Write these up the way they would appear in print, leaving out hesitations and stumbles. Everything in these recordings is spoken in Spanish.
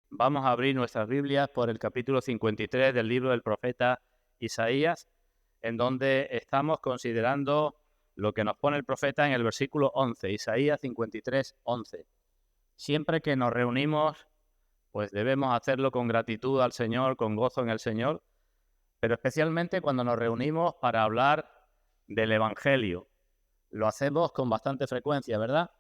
Vamos a abrir nuestras Biblias por el capítulo 53 del libro del profeta Isaías, en donde estamos considerando lo que nos pone el profeta en el versículo 11, Isaías 53, 11. Siempre que nos reunimos, pues debemos hacerlo con gratitud al Señor, con gozo en el Señor, pero especialmente cuando nos reunimos para hablar del Evangelio. Lo hacemos con bastante frecuencia, ¿verdad?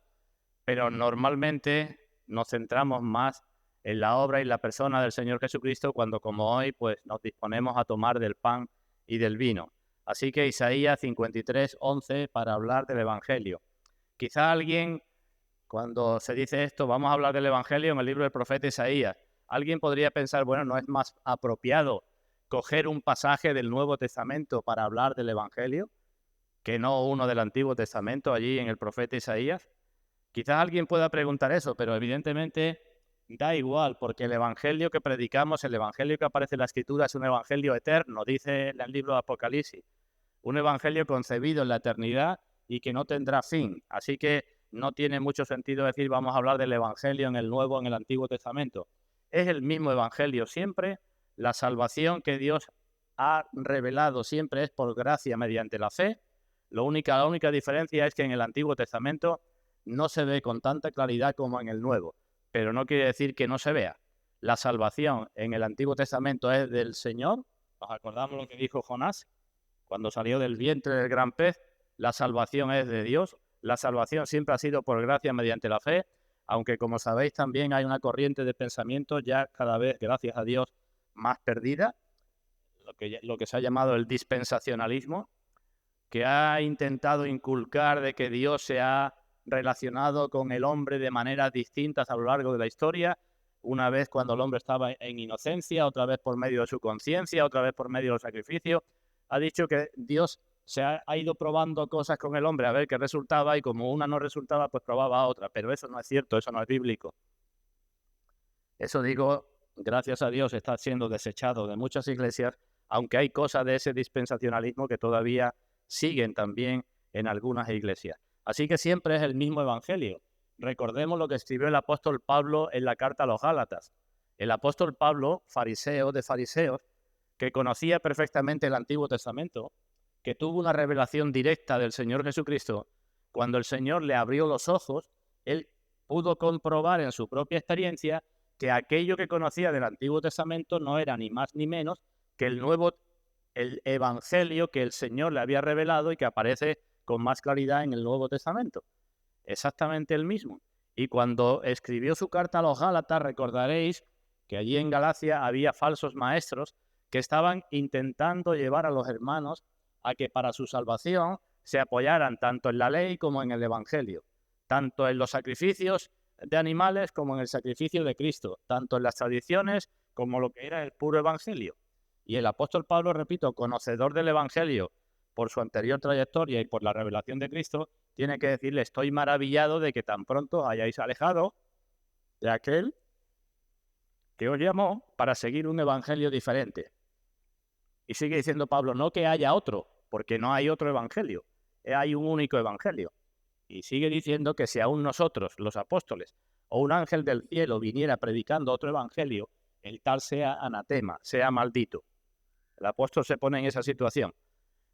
Pero normalmente nos centramos más en la obra y la persona del Señor Jesucristo cuando, como hoy, pues nos disponemos a tomar del pan y del vino. Así que Isaías 53, 11 para hablar del Evangelio. Quizá alguien, cuando se dice esto, vamos a hablar del Evangelio en el libro del profeta Isaías, alguien podría pensar, bueno, ¿no es más apropiado coger un pasaje del Nuevo Testamento para hablar del Evangelio que no uno del Antiguo Testamento allí en el profeta Isaías? Quizás alguien pueda preguntar eso, pero evidentemente da igual, porque el evangelio que predicamos, el evangelio que aparece en la Escritura es un evangelio eterno, dice el libro de Apocalipsis, un evangelio concebido en la eternidad y que no tendrá fin. Así que no tiene mucho sentido decir vamos a hablar del evangelio en el Nuevo, en el Antiguo Testamento. Es el mismo evangelio siempre, la salvación que Dios ha revelado siempre es por gracia mediante la fe. La única diferencia es que en el Antiguo Testamento no se ve con tanta claridad como en el Nuevo, pero no quiere decir que no se vea. La salvación en el Antiguo Testamento es del Señor. ¿Nos acordamos lo que dijo Jonás cuando salió del vientre del gran pez? La salvación es de Dios. La salvación siempre ha sido por gracia mediante la fe, aunque como sabéis también hay una corriente de pensamiento ya cada vez, gracias a Dios, más perdida, lo que se ha llamado el dispensacionalismo, que ha intentado inculcar de que Dios se ha relacionado con el hombre de maneras distintas a lo largo de la historia, una vez cuando el hombre estaba en inocencia, otra vez por medio de su conciencia, otra vez por medio del sacrificio. Ha dicho que Dios ha ido probando cosas con el hombre a ver qué resultaba y como una no resultaba, pues probaba otra. Pero eso no es cierto, eso no es bíblico. Eso digo, gracias a Dios está siendo desechado de muchas iglesias, aunque hay cosas de ese dispensacionalismo que todavía siguen también en algunas iglesias. Así que siempre es el mismo evangelio. Recordemos lo que escribió el apóstol Pablo en la carta a los Gálatas. El apóstol Pablo, fariseo de fariseos, que conocía perfectamente el Antiguo Testamento, que tuvo una revelación directa del Señor Jesucristo, cuando el Señor le abrió los ojos, él pudo comprobar en su propia experiencia que aquello que conocía del Antiguo Testamento no era ni más ni menos que el Evangelio que el Señor le había revelado y que aparece con más claridad en el Nuevo Testamento. Exactamente el mismo. Y cuando escribió su carta a los Gálatas, recordaréis que allí en Galacia había falsos maestros que estaban intentando llevar a los hermanos a que para su salvación se apoyaran tanto en la ley como en el Evangelio, tanto en los sacrificios de animales como en el sacrificio de Cristo, tanto en las tradiciones como lo que era el puro Evangelio. Y el apóstol Pablo, repito, conocedor del Evangelio por su anterior trayectoria y por la revelación de Cristo, tiene que decirle, estoy maravillado de que tan pronto hayáis alejado de aquel que os llamó para seguir un evangelio diferente. Y sigue diciendo Pablo, no que haya otro, porque no hay otro evangelio, hay un único evangelio. Y sigue diciendo que si aún nosotros, los apóstoles, o un ángel del cielo viniera predicando otro evangelio, el tal sea anatema, sea maldito. El apóstol se pone en esa situación.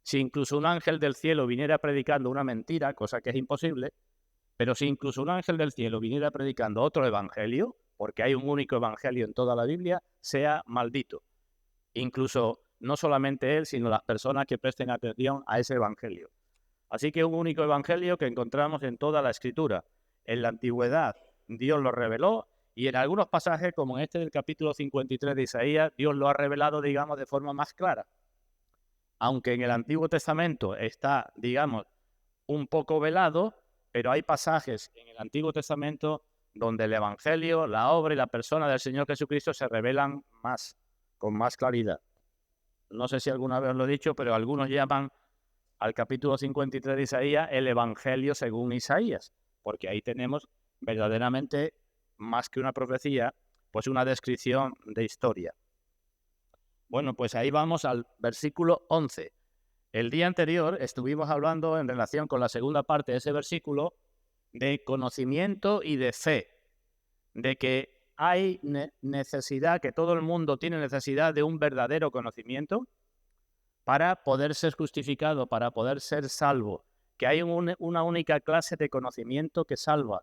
Si incluso un ángel del cielo viniera predicando una mentira, cosa que es imposible, pero si incluso un ángel del cielo viniera predicando otro evangelio, porque hay un único evangelio en toda la Biblia, sea maldito. Incluso no solamente él, sino las personas que presten atención a ese evangelio. Así que un único evangelio que encontramos en toda la Escritura. En la antigüedad Dios lo reveló y en algunos pasajes, como en este del capítulo 53 de Isaías, Dios lo ha revelado, digamos, de forma más clara. Aunque en el Antiguo Testamento está, digamos, un poco velado, pero hay pasajes en el Antiguo Testamento donde el Evangelio, la obra y la persona del Señor Jesucristo se revelan más, con más claridad. No sé si alguna vez os lo he dicho, pero algunos llaman al capítulo 53 de Isaías el Evangelio según Isaías, porque ahí tenemos verdaderamente más que una profecía, pues una descripción de historia. Bueno, pues ahí vamos al versículo 11. El día anterior estuvimos hablando en relación con la segunda parte de ese versículo de conocimiento y de fe, de que hay necesidad, que todo el mundo tiene necesidad de un verdadero conocimiento para poder ser justificado, para poder ser salvo, que hay una única clase de conocimiento que salva.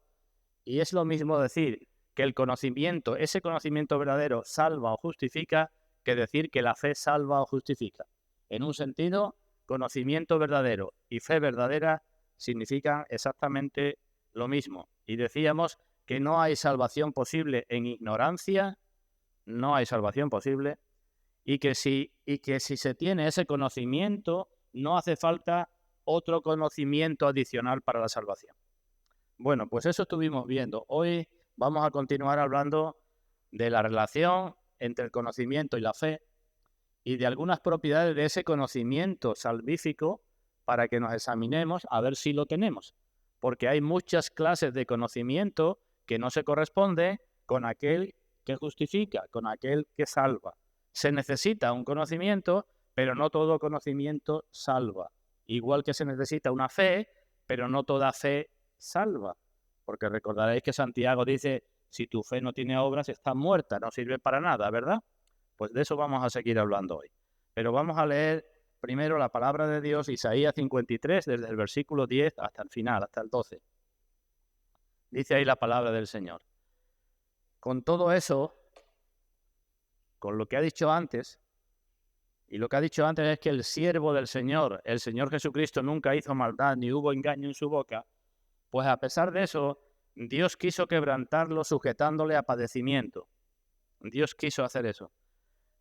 Y es lo mismo decir que el conocimiento, ese conocimiento verdadero, salva o justifica, que decir que la fe salva o justifica. En un sentido, conocimiento verdadero y fe verdadera significan exactamente lo mismo. Y decíamos que no hay salvación posible en ignorancia, no hay salvación posible, y que si se tiene ese conocimiento, no hace falta otro conocimiento adicional para la salvación. Bueno, pues eso estuvimos viendo. Hoy vamos a continuar hablando de la relación entre el conocimiento y la fe y de algunas propiedades de ese conocimiento salvífico para que nos examinemos a ver si lo tenemos. Porque hay muchas clases de conocimiento que no se corresponden con aquel que justifica, con aquel que salva. Se necesita un conocimiento, pero no todo conocimiento salva. Igual que se necesita una fe, pero no toda fe salva. Porque recordaréis que Santiago dice, si tu fe no tiene obras, está muerta, no sirve para nada, ¿verdad? Pues de eso vamos a seguir hablando hoy. Pero vamos a leer primero la palabra de Dios, Isaías 53, desde el versículo 10 hasta el final, hasta el 12. Dice ahí la palabra del Señor. Con todo eso, con lo que ha dicho antes, y lo que ha dicho antes es que el siervo del Señor, el Señor Jesucristo, nunca hizo maldad ni hubo engaño en su boca, pues a pesar de eso, Dios quiso quebrantarlo sujetándole a padecimiento. Dios quiso hacer eso.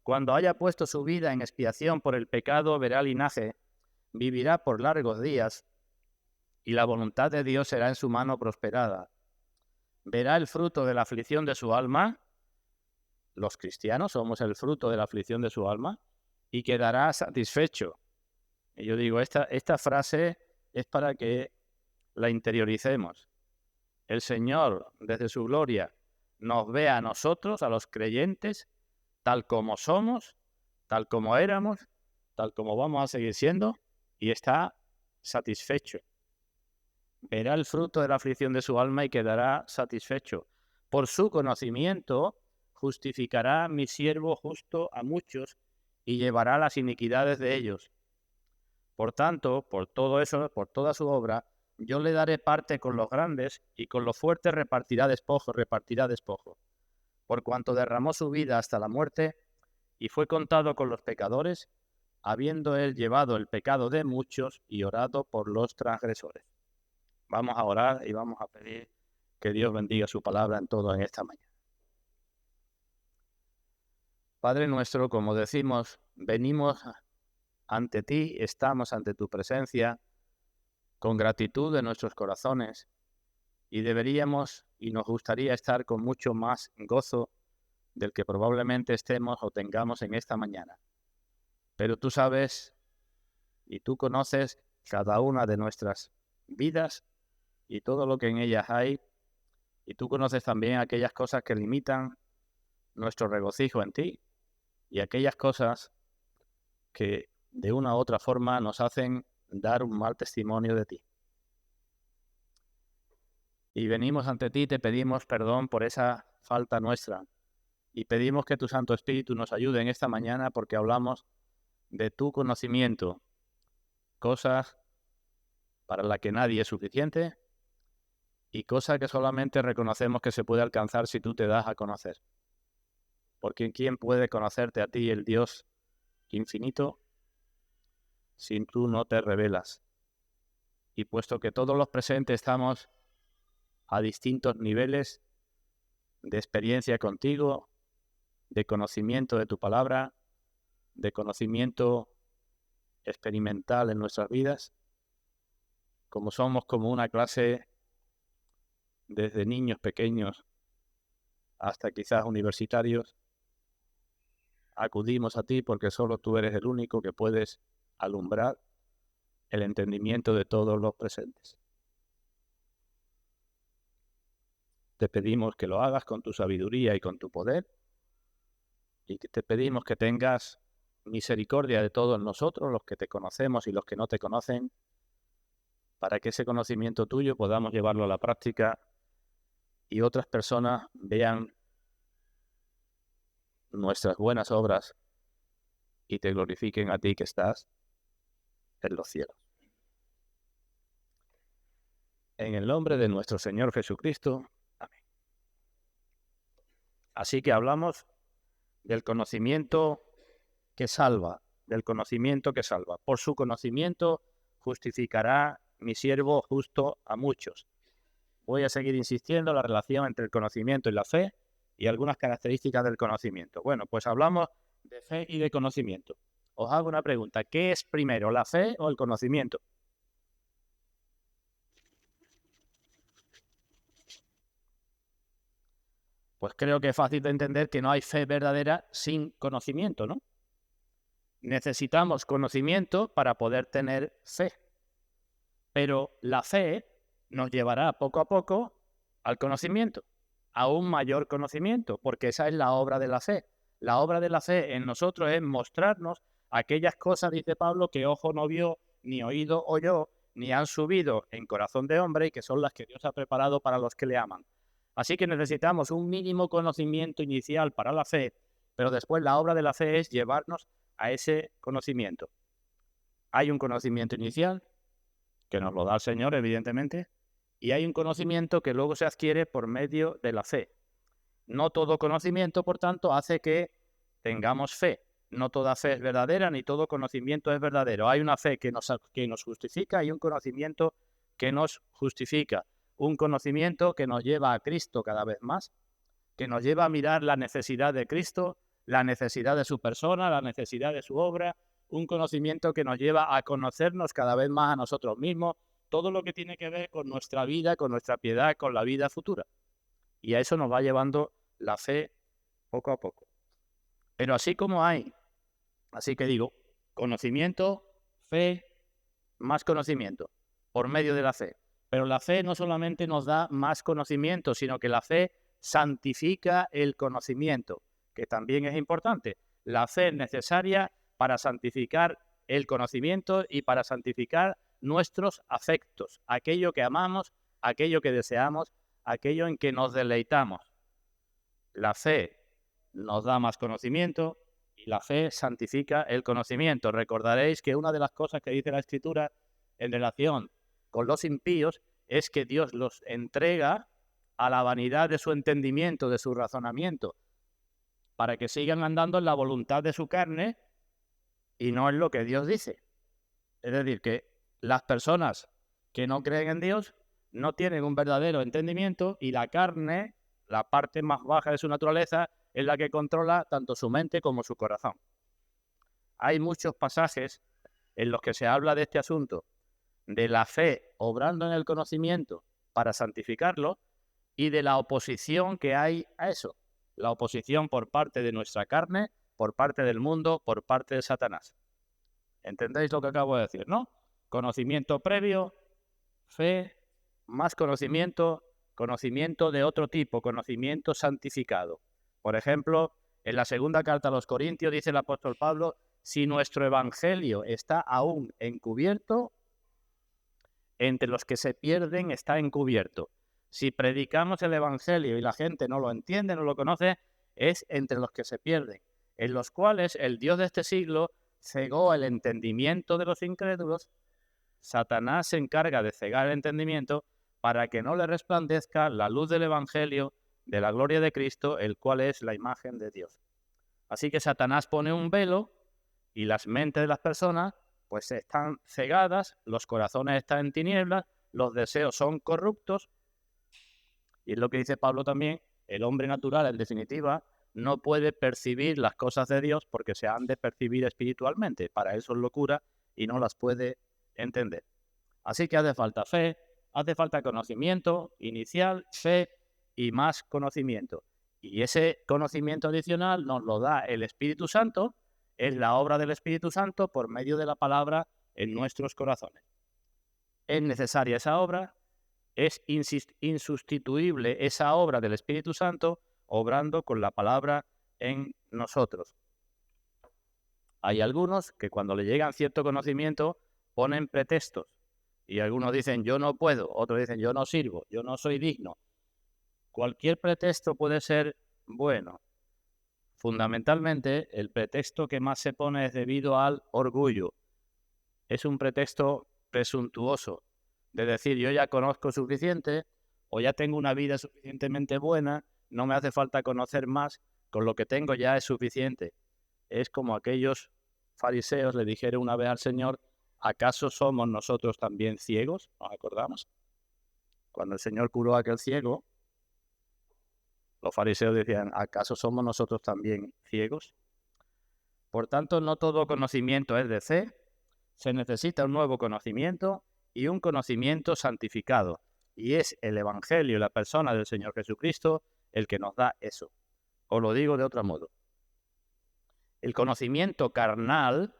Cuando haya puesto su vida en expiación por el pecado, verá linaje, vivirá por largos días, y la voluntad de Dios será en su mano prosperada. Verá el fruto de la aflicción de su alma, los cristianos somos el fruto de la aflicción de su alma, y quedará satisfecho. Y yo digo, esta frase es para que la interioricemos. El Señor, desde su gloria, nos ve a nosotros, a los creyentes, tal como somos, tal como éramos, tal como vamos a seguir siendo, y está satisfecho. Verá el fruto de la aflicción de su alma y quedará satisfecho. Por su conocimiento justificará mi siervo justo a muchos y llevará las iniquidades de ellos. Por tanto, por todo eso, por toda su obra, yo le daré parte con los grandes y con los fuertes repartirá despojo. Por cuanto derramó su vida hasta la muerte y fue contado con los pecadores, habiendo él llevado el pecado de muchos y orado por los transgresores. Vamos a orar y vamos a pedir que Dios bendiga su palabra en todo en esta mañana. Padre nuestro, como decimos, venimos ante ti, estamos ante tu presencia con gratitud en nuestros corazones y deberíamos y nos gustaría estar con mucho más gozo del que probablemente estemos o tengamos en esta mañana. Pero tú sabes y tú conoces cada una de nuestras vidas y todo lo que en ellas hay, y tú conoces también aquellas cosas que limitan nuestro regocijo en ti y aquellas cosas que de una u otra forma nos hacen dar un mal testimonio de ti. Y venimos ante ti y te pedimos perdón por esa falta nuestra y pedimos que tu Santo Espíritu nos ayude en esta mañana porque hablamos de tu conocimiento, cosas para las que nadie es suficiente y cosas que solamente reconocemos que se puede alcanzar si tú te das a conocer. Porque ¿quién puede conocerte a ti, el Dios infinito, si tú no te revelas? Y puesto que todos los presentes estamos a distintos niveles de experiencia contigo, de conocimiento de tu palabra, de conocimiento experimental en nuestras vidas, como somos como una clase desde niños pequeños hasta quizás universitarios, acudimos a ti porque solo tú eres el único que puedes alumbrar el entendimiento de todos los presentes. Te pedimos que lo hagas con tu sabiduría y con tu poder, y que te pedimos que tengas misericordia de todos nosotros, los que te conocemos y los que no te conocen, para que ese conocimiento tuyo podamos llevarlo a la práctica y otras personas vean nuestras buenas obras y te glorifiquen a ti que estás en los cielos. En el nombre de nuestro Señor Jesucristo. Amén. Así que hablamos del conocimiento que salva, del conocimiento que salva. Por su conocimiento justificará mi siervo justo a muchos. Voy a seguir insistiendo en la relación entre el conocimiento y la fe y algunas características del conocimiento. Bueno, pues hablamos de fe y de conocimiento. Os hago una pregunta. ¿Qué es primero, la fe o el conocimiento? Pues creo que es fácil de entender que no hay fe verdadera sin conocimiento, ¿no? Necesitamos conocimiento para poder tener fe. Pero la fe nos llevará poco a poco al conocimiento, a un mayor conocimiento, porque esa es la obra de la fe. La obra de la fe en nosotros es mostrarnos aquellas cosas, dice Pablo, que ojo no vio, ni oído oyó, ni han subido en corazón de hombre y que son las que Dios ha preparado para los que le aman. Así que necesitamos un mínimo conocimiento inicial para la fe, pero después la obra de la fe es llevarnos a ese conocimiento. Hay un conocimiento inicial, que nos lo da el Señor, evidentemente, y hay un conocimiento que luego se adquiere por medio de la fe. No todo conocimiento, por tanto, hace que tengamos fe. No toda fe es verdadera, ni todo conocimiento es verdadero. Hay una fe que nos justifica y un conocimiento que nos justifica. Un conocimiento que nos lleva a Cristo cada vez más, que nos lleva a mirar la necesidad de Cristo, la necesidad de su persona, la necesidad de su obra, un conocimiento que nos lleva a conocernos cada vez más a nosotros mismos, todo lo que tiene que ver con nuestra vida, con nuestra piedad, con la vida futura. Y a eso nos va llevando la fe poco a poco. Pero así como hay, así que digo, conocimiento, fe, más conocimiento, por medio de la fe. Pero la fe no solamente nos da más conocimiento, sino que la fe santifica el conocimiento, que también es importante. La fe es necesaria para santificar el conocimiento y para santificar nuestros afectos, aquello que amamos, aquello que deseamos, aquello en que nos deleitamos. La fe nos da más conocimiento y la fe santifica el conocimiento. Recordaréis que una de las cosas que dice la Escritura en relación con los impíos es que Dios los entrega a la vanidad de su entendimiento, de su razonamiento, para que sigan andando en la voluntad de su carne y no en lo que Dios dice. Es decir, que las personas que no creen en Dios no tienen un verdadero entendimiento y la carne, la parte más baja de su naturaleza, es la que controla tanto su mente como su corazón. Hay muchos pasajes en los que se habla de este asunto, de la fe obrando en el conocimiento para santificarlo y de la oposición que hay a eso. La oposición por parte de nuestra carne, por parte del mundo, por parte de Satanás. ¿Entendéis lo que acabo de decir, no? Conocimiento previo, fe, más conocimiento, conocimiento de otro tipo, conocimiento santificado. Por ejemplo, en la segunda carta a los Corintios dice el apóstol Pablo, si nuestro evangelio está aún encubierto, entre los que se pierden está encubierto. Si predicamos el evangelio y la gente no lo entiende, no lo conoce, es entre los que se pierden, en los cuales el Dios de este siglo cegó el entendimiento de los incrédulos. Satanás se encarga de cegar el entendimiento para que no le resplandezca la luz del evangelio de la gloria de Cristo, el cual es la imagen de Dios. Así que Satanás pone un velo y las mentes de las personas pues están cegadas, los corazones están en tinieblas, los deseos son corruptos. Y es lo que dice Pablo también, el hombre natural, en definitiva, no puede percibir las cosas de Dios porque se han de percibir espiritualmente. Para eso es locura y no las puede entender. Así que hace falta fe, hace falta conocimiento inicial, fe y más conocimiento. Y ese conocimiento adicional nos lo da el Espíritu Santo, es la obra del Espíritu Santo por medio de la palabra en nuestros corazones. Es necesaria esa obra, es insustituible esa obra del Espíritu Santo obrando con la palabra en nosotros. Hay algunos que cuando le llegan cierto conocimiento ponen pretextos y algunos dicen yo no puedo, otros dicen yo no sirvo, yo no soy digno. Cualquier pretexto puede ser bueno, Fundamentalmente, el pretexto que más se pone es debido al orgullo. Es un pretexto presuntuoso, de decir, yo ya conozco suficiente o ya tengo una vida suficientemente buena, no me hace falta conocer más, con lo que tengo ya es suficiente. Es como aquellos fariseos le dijeron una vez al Señor, ¿acaso somos nosotros también ciegos? ¿Nos acordamos? Cuando el Señor curó a aquel ciego, los fariseos decían, ¿acaso somos nosotros también ciegos? Por tanto, no todo conocimiento es de fe, se necesita un nuevo conocimiento y un conocimiento santificado. Y es el Evangelio y la persona del Señor Jesucristo el que nos da eso. Os lo digo de otro modo. El conocimiento carnal,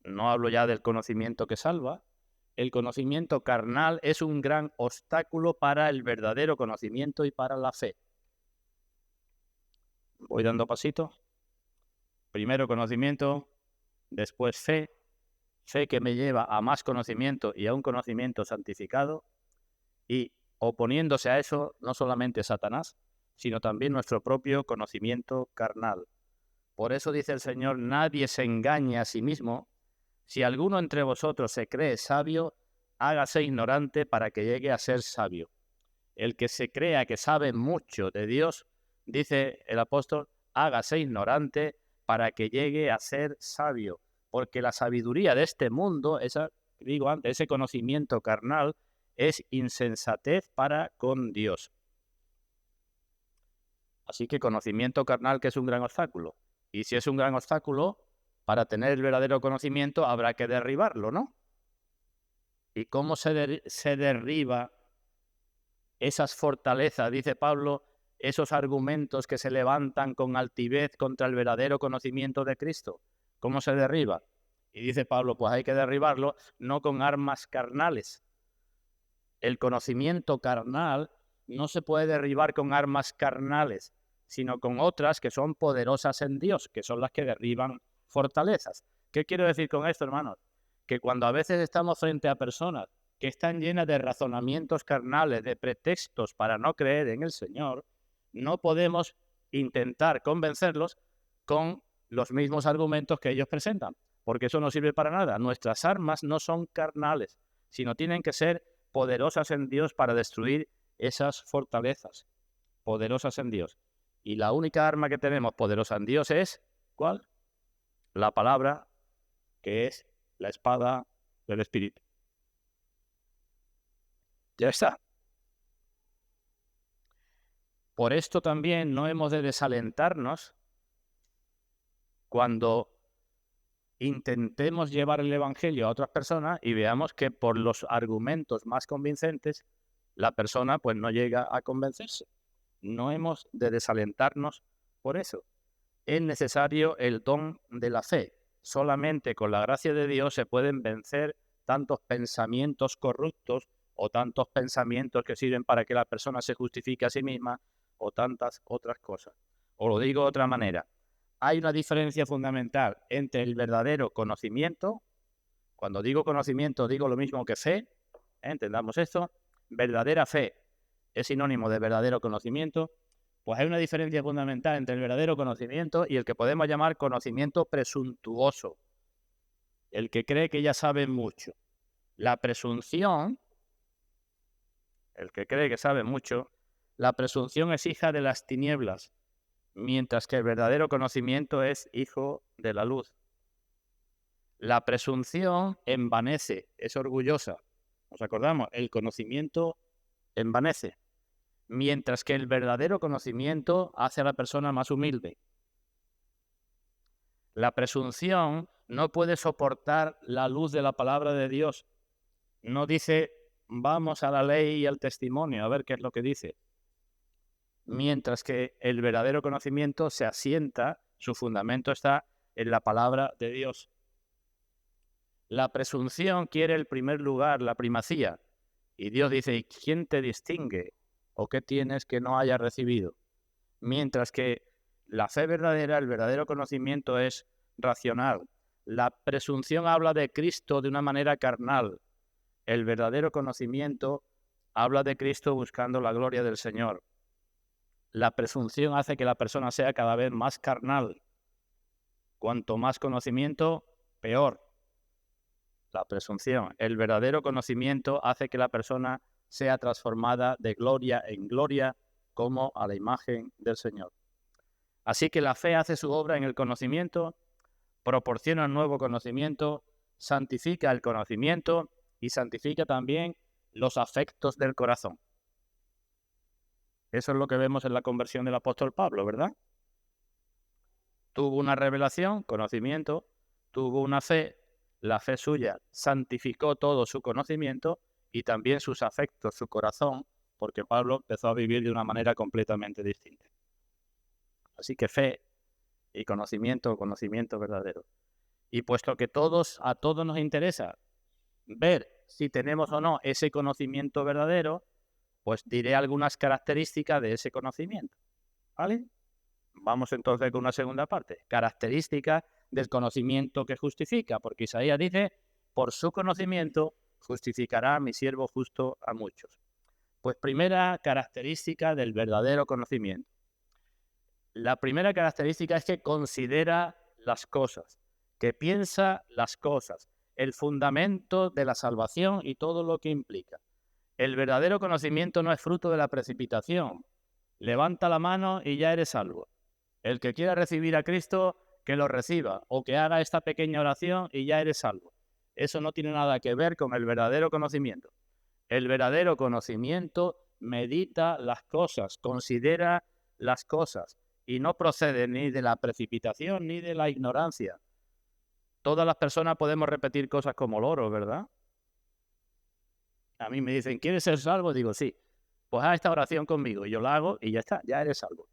no hablo ya del conocimiento que salva, el conocimiento carnal es un gran obstáculo para el verdadero conocimiento y para la fe. Voy dando pasitos. Primero conocimiento, después fe, fe que me lleva a más conocimiento y a un conocimiento santificado, y oponiéndose a eso no solamente Satanás, sino también nuestro propio conocimiento carnal. Por eso dice el Señor, nadie se engañe a sí mismo. Si alguno entre vosotros se cree sabio, hágase ignorante para que llegue a ser sabio. El que se crea que sabe mucho de Dios, dice el apóstol, hágase ignorante para que llegue a ser sabio. Porque la sabiduría de este mundo, ese conocimiento carnal, es insensatez para con Dios. Así que conocimiento carnal, que es un gran obstáculo. Y si es un gran obstáculo, para tener el verdadero conocimiento habrá que derribarlo, ¿no? ¿Y cómo se derriba esas fortalezas? Dice Pablo, esos argumentos que se levantan con altivez contra el verdadero conocimiento de Cristo. ¿Cómo se derriba? Y dice Pablo, pues hay que derribarlo no con armas carnales. El conocimiento carnal no se puede derribar con armas carnales, sino con otras que son poderosas en Dios, que son las que derriban fortalezas. ¿Qué quiero decir con esto, hermanos? Que cuando a veces estamos frente a personas que están llenas de razonamientos carnales, de pretextos para no creer en el Señor, no podemos intentar convencerlos con los mismos argumentos que ellos presentan, porque eso no sirve para nada. Nuestras armas no son carnales, sino tienen que ser poderosas en Dios para destruir esas fortalezas, poderosas en Dios. Y la única arma que tenemos poderosa en Dios es, ¿cuál? La palabra, que es la espada del Espíritu. Ya está. Por esto también no hemos de desalentarnos cuando intentemos llevar el Evangelio a otras personas y veamos que por los argumentos más convincentes la persona pues no llega a convencerse. No hemos de desalentarnos por eso. Es necesario el don de la fe. Solamente con la gracia de Dios se pueden vencer tantos pensamientos corruptos o tantos pensamientos que sirven para que la persona se justifique a sí misma o tantas otras cosas. O lo digo de otra manera. Hay una diferencia fundamental entre el verdadero conocimiento. Cuando digo conocimiento digo lo mismo que fe. Entendamos esto. Verdadera fe es sinónimo de verdadero conocimiento. Pues hay una diferencia fundamental entre el verdadero conocimiento y el que podemos llamar conocimiento presuntuoso. El que cree que ya sabe mucho. La presunción, el que cree que sabe mucho, la presunción es hija de las tinieblas, mientras que el verdadero conocimiento es hijo de la luz. La presunción envanece, es orgullosa. ¿Nos acordamos? El conocimiento envanece, mientras que el verdadero conocimiento hace a la persona más humilde. La presunción no puede soportar la luz de la palabra de Dios. No dice, vamos a la ley y al testimonio, a ver qué es lo que dice. Mientras que el verdadero conocimiento se asienta, su fundamento está en la palabra de Dios. La presunción quiere el primer lugar, la primacía. Y Dios dice, ¿y quién te distingue? ¿O qué tienes que no hayas recibido? Mientras que la fe verdadera, el verdadero conocimiento es racional. La presunción habla de Cristo de una manera carnal. El verdadero conocimiento habla de Cristo buscando la gloria del Señor. La presunción hace que la persona sea cada vez más carnal. Cuanto más conocimiento, peor. La presunción. El verdadero conocimiento hace que la persona sea transformada de gloria en gloria como a la imagen del Señor. Así que la fe hace su obra en el conocimiento, proporciona un nuevo conocimiento, santifica el conocimiento y santifica también los afectos del corazón. Eso es lo que vemos en la conversión del apóstol Pablo, ¿verdad? Tuvo una revelación, conocimiento, tuvo una fe, la fe suya santificó todo su conocimiento y también sus afectos, su corazón, porque Pablo empezó a vivir de una manera completamente distinta. Así que fe y conocimiento verdadero. Y puesto que a todos nos interesa ver si tenemos o no ese conocimiento verdadero, pues diré algunas características de ese conocimiento, ¿vale? Vamos entonces con una segunda parte. Características del conocimiento que justifica, porque Isaías dice, por su conocimiento justificará a mi siervo justo a muchos. Pues primera característica del verdadero conocimiento. La primera característica es que considera las cosas, que piensa las cosas, el fundamento de la salvación y todo lo que implica. El verdadero conocimiento no es fruto de la precipitación. Levanta la mano y ya eres salvo. El que quiera recibir a Cristo, que lo reciba, o que haga esta pequeña oración y ya eres salvo. Eso no tiene nada que ver con el verdadero conocimiento. El verdadero conocimiento medita las cosas, considera las cosas y no procede ni de la precipitación ni de la ignorancia. Todas las personas podemos repetir cosas como loro, ¿verdad? A mí me dicen, ¿quieres ser salvo? Digo, sí. Pues haz esta oración conmigo. Y yo la hago y ya está, ya eres salvo.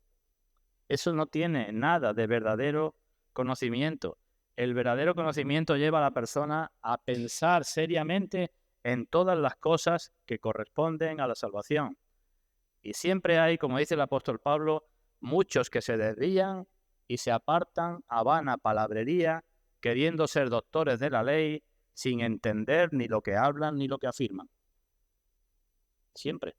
Eso no tiene nada de verdadero conocimiento. El verdadero conocimiento lleva a la persona a pensar seriamente en todas las cosas que corresponden a la salvación. Y siempre hay, como dice el apóstol Pablo, muchos que se desvían y se apartan a vana palabrería, queriendo ser doctores de la ley, sin entender ni lo que hablan ni lo que afirman. Siempre.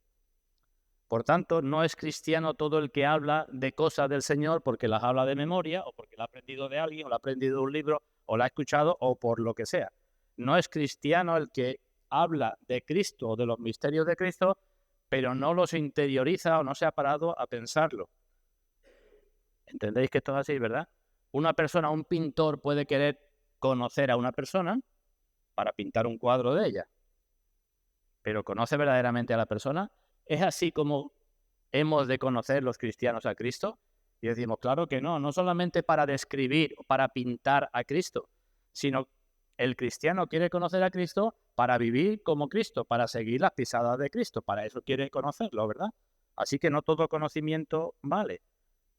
Por tanto, no es cristiano todo el que habla de cosas del Señor porque las habla de memoria o porque la ha aprendido de alguien o la ha aprendido de un libro o la ha escuchado o por lo que sea. No es cristiano el que habla de Cristo o de los misterios de Cristo, pero no los interioriza o no se ha parado a pensarlo. ¿Entendéis que esto es así, verdad? Una persona, un pintor puede querer conocer a una persona para pintar un cuadro de ella, pero ¿conoce verdaderamente a la persona? ¿Es así como hemos de conocer los cristianos a Cristo? Y decimos, claro que no, no solamente para describir o para pintar a Cristo, sino el cristiano quiere conocer a Cristo para vivir como Cristo, para seguir las pisadas de Cristo, para eso quiere conocerlo, ¿verdad? Así que no todo conocimiento vale.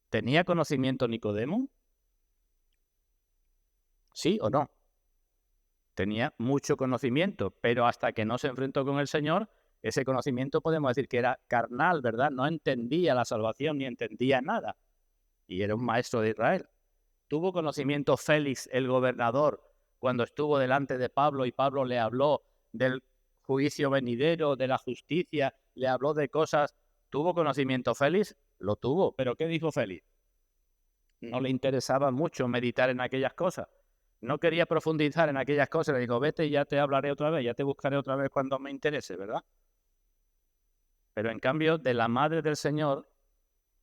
¿Tenía conocimiento Nicodemo? ¿Sí o no? Tenía mucho conocimiento, pero hasta que no se enfrentó con el Señor, ese conocimiento podemos decir que era carnal, ¿verdad? No entendía la salvación ni entendía nada. Y era un maestro de Israel. Tuvo conocimiento Félix, el gobernador, cuando estuvo delante de Pablo y Pablo le habló del juicio venidero, de la justicia, le habló de cosas. ¿Tuvo conocimiento Félix? Lo tuvo, pero ¿qué dijo Félix? No le interesaba mucho meditar en aquellas cosas. No quería profundizar en aquellas cosas. Le digo, vete y ya te hablaré otra vez, ya te buscaré otra vez cuando me interese, ¿verdad? Pero en cambio, de la madre del Señor,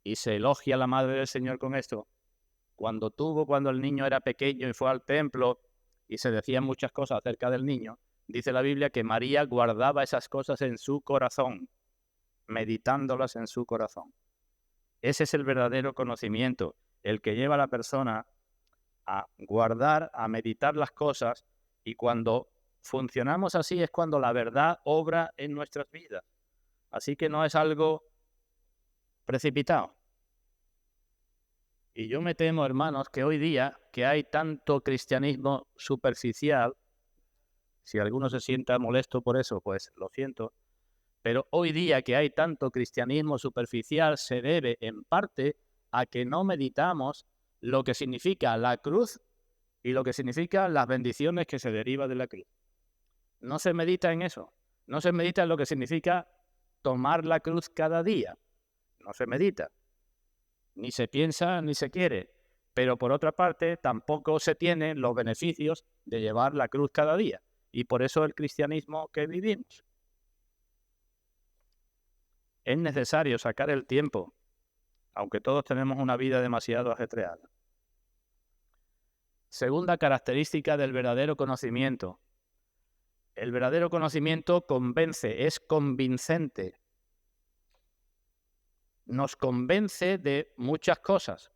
y se elogia a la madre del Señor con esto, cuando el niño era pequeño y fue al templo y se decían muchas cosas acerca del niño, dice la Biblia que María guardaba esas cosas en su corazón, meditándolas en su corazón. Ese es el verdadero conocimiento, el que lleva a la persona a guardar, a meditar las cosas, y cuando funcionamos así es cuando la verdad obra en nuestras vidas. Así que no es algo precipitado. Y yo me temo, hermanos, que hoy día que hay tanto cristianismo superficial, si alguno se sienta molesto por eso, pues lo siento, pero hoy día que hay tanto cristianismo superficial se debe en parte a que no meditamos lo que significa la cruz y lo que significa las bendiciones que se derivan de la cruz. No se medita en eso. No se medita en lo que significa tomar la cruz cada día. No se medita. ni se piensa ni se quiere. Pero por otra parte, tampoco se tienen los beneficios de llevar la cruz cada día. Y por eso el cristianismo que vivimos. Es necesario sacar el tiempo, aunque todos tenemos una vida demasiado ajetreada. Segunda característica del verdadero conocimiento. El verdadero conocimiento convence, es convincente. Nos convence de muchas cosas.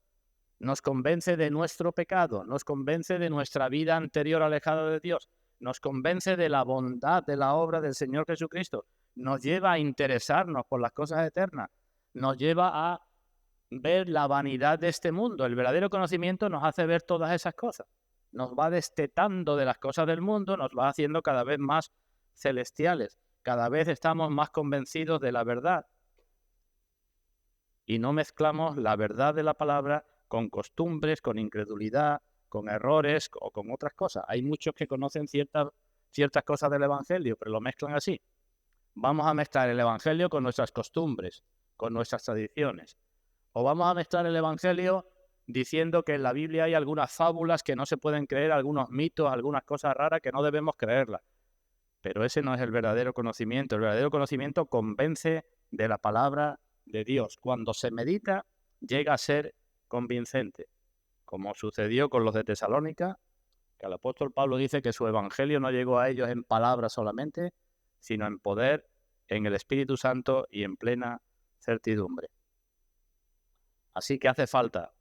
Nos convence de nuestro pecado, nos convence de nuestra vida anterior alejada de Dios, nos convence de la bondad de la obra del Señor Jesucristo, nos lleva a interesarnos por las cosas eternas, nos lleva a ver la vanidad de este mundo. El verdadero conocimiento nos hace ver todas esas cosas, nos va destetando de las cosas del mundo, nos va haciendo cada vez más celestiales, cada vez estamos más convencidos de la verdad y no mezclamos la verdad de la palabra con costumbres, con incredulidad, con errores o con otras cosas. Hay muchos que conocen ciertas cosas del Evangelio, pero lo mezclan así. Vamos a mezclar el Evangelio con nuestras costumbres, con nuestras tradiciones. O vamos a mezclar el Evangelio diciendo que en la Biblia hay algunas fábulas que no se pueden creer, algunos mitos, algunas cosas raras que no debemos creerlas. Pero ese no es el verdadero conocimiento. El verdadero conocimiento convence de la palabra de Dios. Cuando se medita, llega a ser convincente, como sucedió con los de Tesalónica, que el apóstol Pablo dice que su evangelio no llegó a ellos en palabras solamente, sino en poder, en el Espíritu Santo y en plena certidumbre. Así que hace falta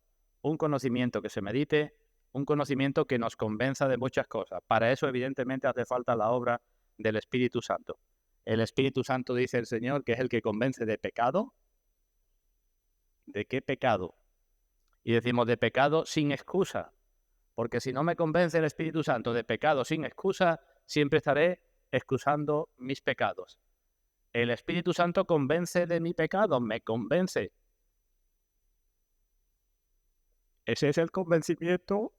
un conocimiento que se medite, un conocimiento que nos convenza de muchas cosas. Para eso, evidentemente, hace falta la obra del Espíritu Santo. El Espíritu Santo, dice el Señor, que es el que convence de pecado. ¿De qué pecado? Y decimos de pecado sin excusa, porque si no me convence el Espíritu Santo de pecado sin excusa, siempre estaré excusando mis pecados. El Espíritu Santo convence de mi pecado, me convence. Ese es el convencimiento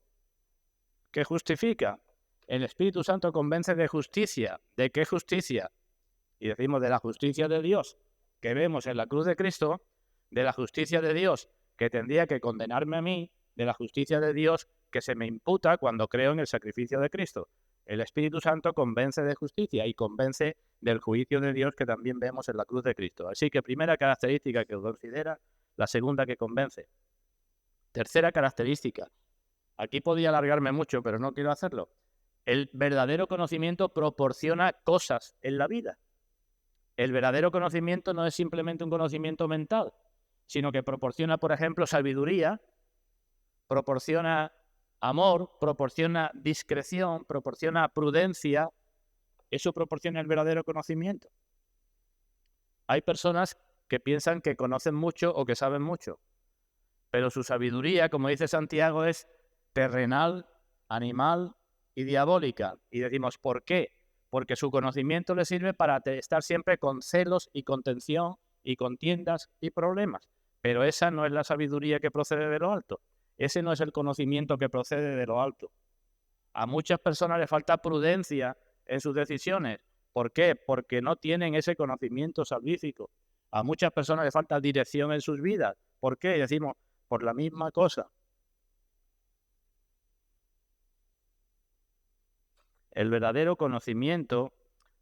que justifica. El Espíritu Santo convence de justicia. ¿De qué justicia? Y decimos de la justicia de Dios que vemos en la cruz de Cristo, de la justicia de Dios que tendría que condenarme a mí, de la justicia de Dios que se me imputa cuando creo en el sacrificio de Cristo. El Espíritu Santo convence de justicia y convence del juicio de Dios que también vemos en la cruz de Cristo. Así que primera característica que considera, la segunda que convence. Tercera característica. Aquí podía alargarme mucho, pero no quiero hacerlo. El verdadero conocimiento proporciona cosas en la vida. El verdadero conocimiento no es simplemente un conocimiento mental, sino que proporciona, por ejemplo, sabiduría, proporciona amor, proporciona discreción, proporciona prudencia. Eso proporciona el verdadero conocimiento. Hay personas que piensan que conocen mucho o que saben mucho, pero su sabiduría, como dice Santiago, es terrenal, animal y diabólica. Y decimos, ¿por qué? Porque su conocimiento le sirve para estar siempre con celos y contención y contiendas y problemas. Pero esa no es la sabiduría que procede de lo alto. Ese no es el conocimiento que procede de lo alto. A muchas personas les falta prudencia en sus decisiones. ¿Por qué? Porque no tienen ese conocimiento salvífico. A muchas personas les falta dirección en sus vidas. ¿Por qué? Decimos, por la misma cosa. El verdadero conocimiento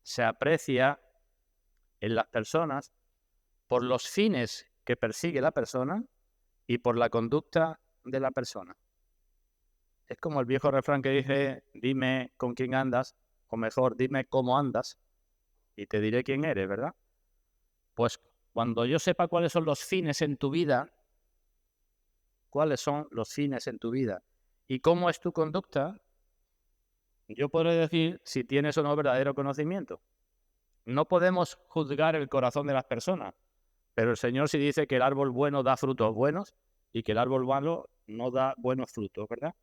se aprecia en las personas por los fines que persigue la persona y por la conducta de la persona. Es como el viejo refrán que dice, dime con quién andas, o mejor, dime cómo andas, y te diré quién eres, ¿verdad? Pues cuando yo sepa cuáles son los fines en tu vida, y cómo es tu conducta, yo podré decir si tienes o no verdadero conocimiento. No podemos juzgar el corazón de las personas, pero el Señor sí dice que el árbol bueno da frutos buenos y que el árbol malo no da buenos frutos, ¿verdad?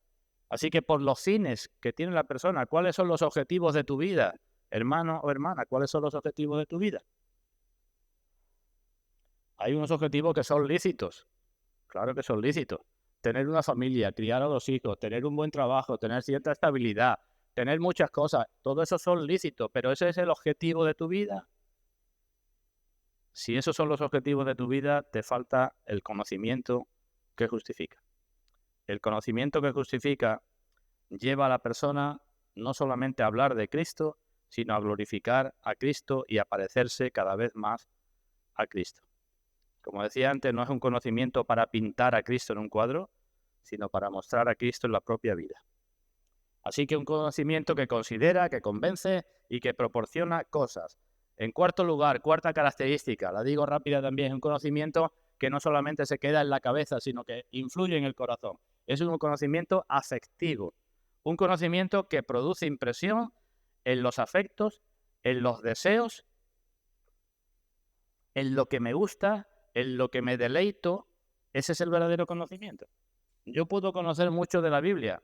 Así que por los fines que tiene la persona, ¿cuáles son los objetivos de tu vida? Hermano o hermana, ¿cuáles son los objetivos de tu vida? Hay unos objetivos que son lícitos, claro que son lícitos. Tener una familia, criar a los hijos, tener un buen trabajo, tener cierta estabilidad, tener muchas cosas, todo eso son lícitos, pero ¿ese es el objetivo de tu vida? Si esos son los objetivos de tu vida, te falta el conocimiento que justifica. El conocimiento que justifica lleva a la persona no solamente a hablar de Cristo, sino a glorificar a Cristo y a parecerse cada vez más a Cristo. Como decía antes, no es un conocimiento para pintar a Cristo en un cuadro, sino para mostrar a Cristo en la propia vida. Así que un conocimiento que considera, que convence y que proporciona cosas. En cuarto lugar, cuarta característica, la digo rápida también, es un conocimiento que no solamente se queda en la cabeza, sino que influye en el corazón. Es un conocimiento afectivo, un conocimiento que produce impresión en los afectos, en los deseos, en lo que me gusta, en lo que me deleito. Ese es el verdadero conocimiento. Yo puedo conocer mucho de la Biblia,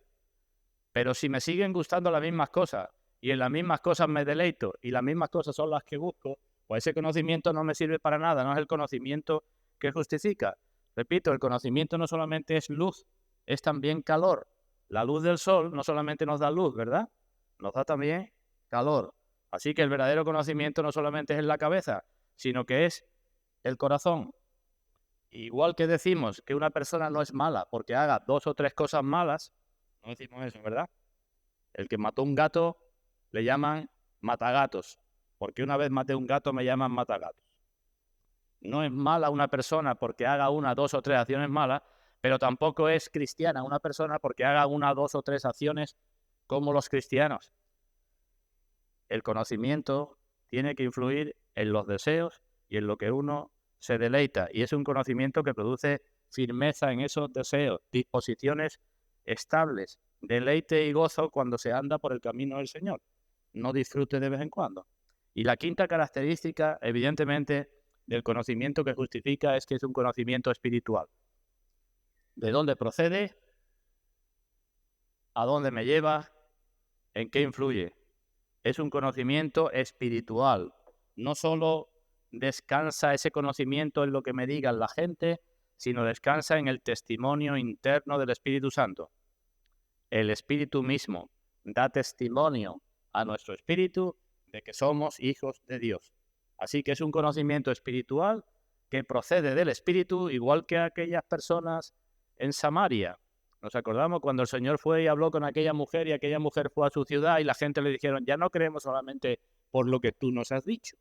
pero si me siguen gustando las mismas cosas y en las mismas cosas me deleito y las mismas cosas son las que busco, pues ese conocimiento no me sirve para nada, no es el conocimiento que justifica. Repito, el conocimiento no solamente es luz, es también calor. La luz del sol no solamente nos da luz, ¿verdad? Nos da también calor. Así que el verdadero conocimiento no solamente es en la cabeza, sino que es el corazón. Igual que decimos que una persona no es mala porque haga 2 o 3 cosas malas, no decimos eso, ¿verdad? El que mató un gato le llaman matagatos, porque una vez maté un gato me llaman matagatos. No es mala una persona porque haga 1, 2 o 3 acciones malas, pero tampoco es cristiana una persona porque haga 1, 2 o 3 acciones como los cristianos. El conocimiento tiene que influir en los deseos y en lo que uno se deleita, y es un conocimiento que produce firmeza en esos deseos, disposiciones estables, deleite y gozo cuando se anda por el camino del Señor, no disfrute de vez en cuando. Y la quinta característica, evidentemente, del conocimiento que justifica es que es un conocimiento espiritual. ¿De dónde procede? ¿A dónde me lleva? ¿En qué influye? Es un conocimiento espiritual. No solo descansa ese conocimiento en lo que me diga la gente, sino descansa en el testimonio interno del Espíritu Santo. El Espíritu mismo da testimonio a nuestro espíritu de que somos hijos de Dios. Así que es un conocimiento espiritual que procede del Espíritu, igual que aquellas personas en Samaria. Nos acordamos cuando el Señor fue y habló con aquella mujer y aquella mujer fue a su ciudad y la gente le dijeron, ya no creemos solamente por lo que tú nos has dicho.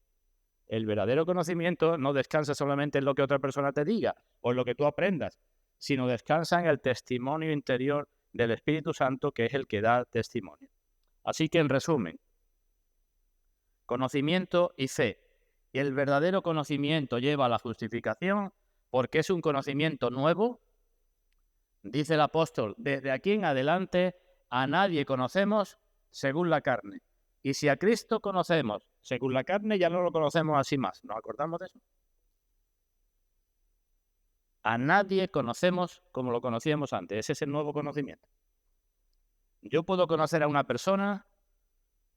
El verdadero conocimiento no descansa solamente en lo que otra persona te diga o en lo que tú aprendas, sino descansa en el testimonio interior del Espíritu Santo, que es el que da testimonio. Así que, en resumen, conocimiento y fe. Y el verdadero conocimiento lleva a la justificación porque es un conocimiento nuevo. Dice el apóstol, desde aquí en adelante a nadie conocemos según la carne. Y si a Cristo conocemos según la carne, ya no lo conocemos así más. ¿Nos acordamos de eso? A nadie conocemos como lo conocíamos antes. Ese es el nuevo conocimiento. Yo puedo conocer a una persona